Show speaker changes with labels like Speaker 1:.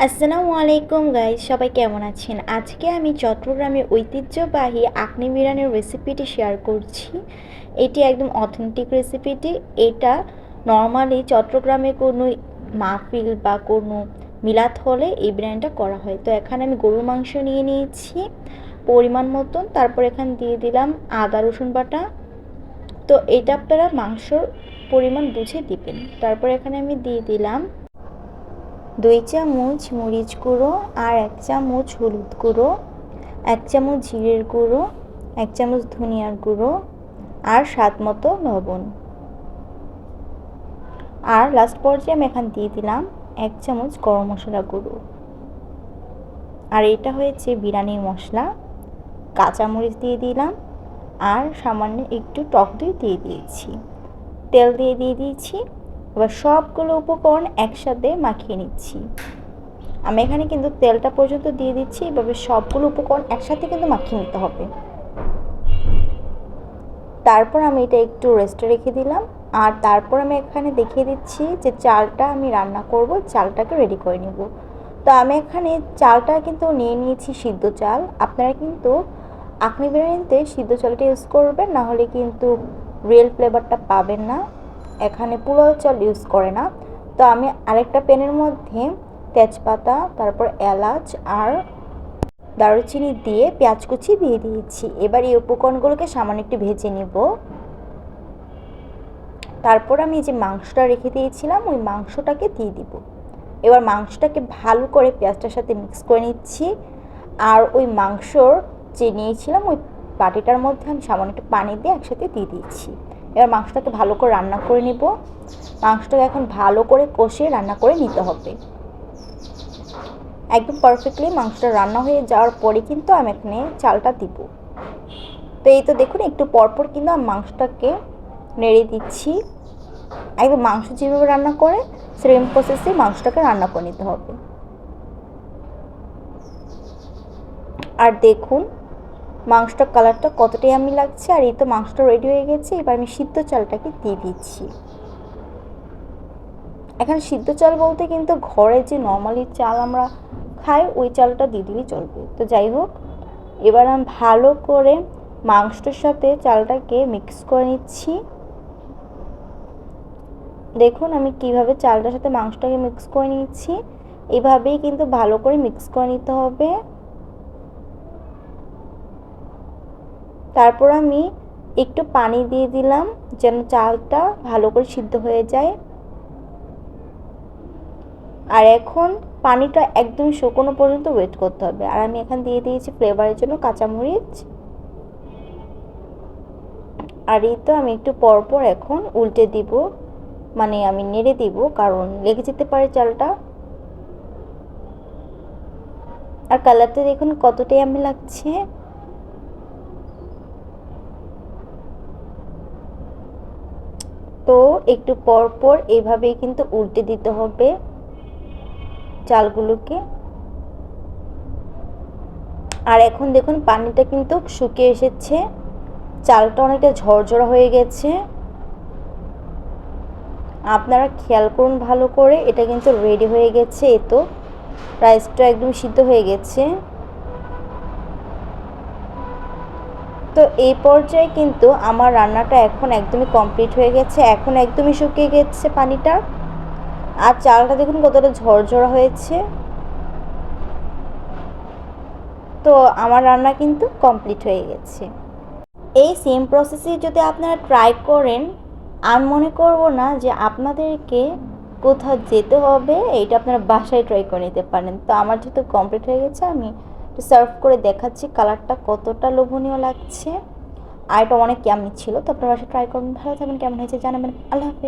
Speaker 1: আসসালামু আলাইকুম গাইস, সবাই কেমন আছেন? আজকে আমি চট্টগ্রামের ঐতিহ্যবাহী আখনি বিরিয়ানির রেসিপিটি শেয়ার করছি। এটি একদম অথেন্টিক রেসিপিটি। এটা নর্মালি চট্টগ্রামে কোনো মাহফিল বা কোনো মিলাদ হলে এই বিরিয়ানিটা করা হয়। তো এখানে আমি গরুর মাংস নিয়ে নিয়েছি পরিমাণ মতন। তারপর এখানে দিয়ে দিলাম আদা রসুন বাটা। তো এটা আপনারা মাংসর পরিমাণ বুঝে দিবেন। তারপর এখানে আমি দিয়ে দিলাম 2 চামচ মরিচ গুঁড়ো আর 1 চামচ হলুদ গুঁড়ো, 1 চামচ জিরের গুঁড়ো, 1 চামচ ধনিয়ার গুঁড়ো আর স্বাদ মতো লবণ। আর লাস্ট পর্যায়ে আমি এখানে দিয়ে দিলাম 1 চামচ গরম মশলা গুঁড়ো। আর এটা হয়েছে বিরিয়ানি মশলা। কাঁচামরিচ দিয়ে দিলাম আর সামান্য একটু টক দই দিয়ে দিয়েছি, তেল দিয়ে দিয়েছি। এবার সবগুলো উপকরণ একসাথে মাখিয়ে নিচ্ছি। আমি এখানে কিন্তু তেলটা পর্যন্ত দিয়ে দিচ্ছি। এভাবে সবগুলো উপকরণ একসাথে কিন্তু মাখিয়ে নিতে হবে। তারপর আমি এটা একটু রেস্টে রেখে দিলাম। আর তারপর আমি এখানে দেখিয়ে দিচ্ছি যে চালটা আমি রান্না করব, চালটাকে রেডি করে নেব। তো আমি এখানে চালটা কিন্তু নিয়ে নিয়েছি সিদ্ধ চাল। আপনারা কিন্তু আখনি বিরিয়ানিতে সিদ্ধ চালটা ইউজ করবেন, না হলে কিন্তু রিয়েল ফ্লেভারটা পাবেন না। এখানে পোলাও চাল ইউজ করে না। তো আমি আরেকটা প্যানের মধ্যে তেজপাতা, তারপর এলাচ আর দারুচিনি দিয়ে পেঁয়াজ কুচি দিয়ে দিয়েছি। এবার এই উপকরণগুলোকে সামান্য একটু ভেজে নেব। তারপর আমি যে মাংসটা রেখে দিয়েছিলাম ওই মাংসটাকে দিয়ে দিব। এবার মাংসটাকে ভালো করে পেঁয়াজটার সাথে মিক্স করে নিচ্ছি। আর ওই মাংসর যে নিয়েছিলাম ওই বাটিটার মধ্যে আমি সামান্য একটু পানি দিয়ে একসাথে দিয়ে দিয়েছি। এবার মাংসটাকে ভালো করে রান্না করে নিব। মাংসটাকে এখন ভালো করে কষিয়ে রান্না করে নিতে হবে। একদম পারফেক্টলি মাংসটা রান্না হয়ে যাওয়ার পরে কিন্তু আমি এখানে চালটা দিব। তো এই তো দেখুন, একটু পরপর কিন্তু আমি মাংসটাকে নেড়ে দিচ্ছি। একদম মাংস যেভাবে রান্না করে সেম প্রসেসে মাংসটাকে রান্না করে নিতে হবে। আর দেখুন মাংসটার কালারটা কতটাই আমি লাগছে। আর এই তো মাংসটা রেডি হয়ে গেছে। এবার আমি সিদ্ধ চালটাকে দিয়ে দিচ্ছি। এখানে সিদ্ধ চাল বলতে কিন্তু ঘরে যে নর্মালি চাল আমরা খাই ওই চালটা দিয়ে দিলেই চলবে। তো যাই হোক, এবার আমি ভালো করে মাংসটার সাথে চালটাকে মিক্স করে নিচ্ছি। দেখুন আমি কিভাবে চালটার সাথে মাংসটাকে মিক্স করে নিচ্ছি। এভাবেই কিন্তু ভালো করে মিক্স করে নিতে হবে। তারপর আমি একটু পানি দিয়ে দিলাম যেন চালটা ভালো করে সিদ্ধ হয়ে যায়। আর এখন পানিটা একদম শুকনো পর্যন্ত ওয়েট করতে হবে। আর আমি এখানে দিয়ে দিয়েছি ফ্লেভারের জন্য কাঁচামরিচ। আর এই তো আমি একটু পরপর এখন উল্টে দিব, মানে আমি নেড়ে দিব, কারণ লেগে যেতে পারে চালটা। আর কালারটা দেখুন কতটাই আমি লাগছে। তো একটু পরপর এভাবেই কিন্তু উল্টে দিতে হবে চালগুলোকে। আর এখন দেখুন পানিটা কিন্তু শুকিয়ে এসেছে, চালটা অনেকটা ঝরঝরা হয়ে গেছে। আপনারা খেয়াল করুন ভালো করে, এটা কিন্তু রেডি হয়ে গেছে। এই তো রাইসটা একদম সিদ্ধ হয়ে গেছে। তো এই পর্যায়ে কিন্তু আমার রান্নাটা এখন একদমই কমপ্লিট হয়ে গেছে। এখন একদমই শুকিয়ে গেছে পানিটা। আর চালটা দেখুন কতটা ঝরঝরা হয়েছে। তো আমার রান্না কিন্তু কমপ্লিট হয়ে গেছে। এই সেম প্রসেসে যদি আপনারা ট্রাই করেন, আমি মনে করব না যে আপনাদেরকে কোথাও যেতে হবে। এইটা আপনারা বাসায় ট্রাই করে নিতে পারেন। তো আমার যেহেতু কমপ্লিট হয়ে গেছে, আমি একটু সার্ভ করে দেখাচ্ছি কালারটা কতটা লোভনীয় লাগছে। আর এটা অনেক ইয়াম্মি ছিল। তো আপনারা বাসায় ট্রাই করবেন। ভালো থাকবেন, কেমন হয়েছে জানাবেন। আল্লাহ হাফেজ।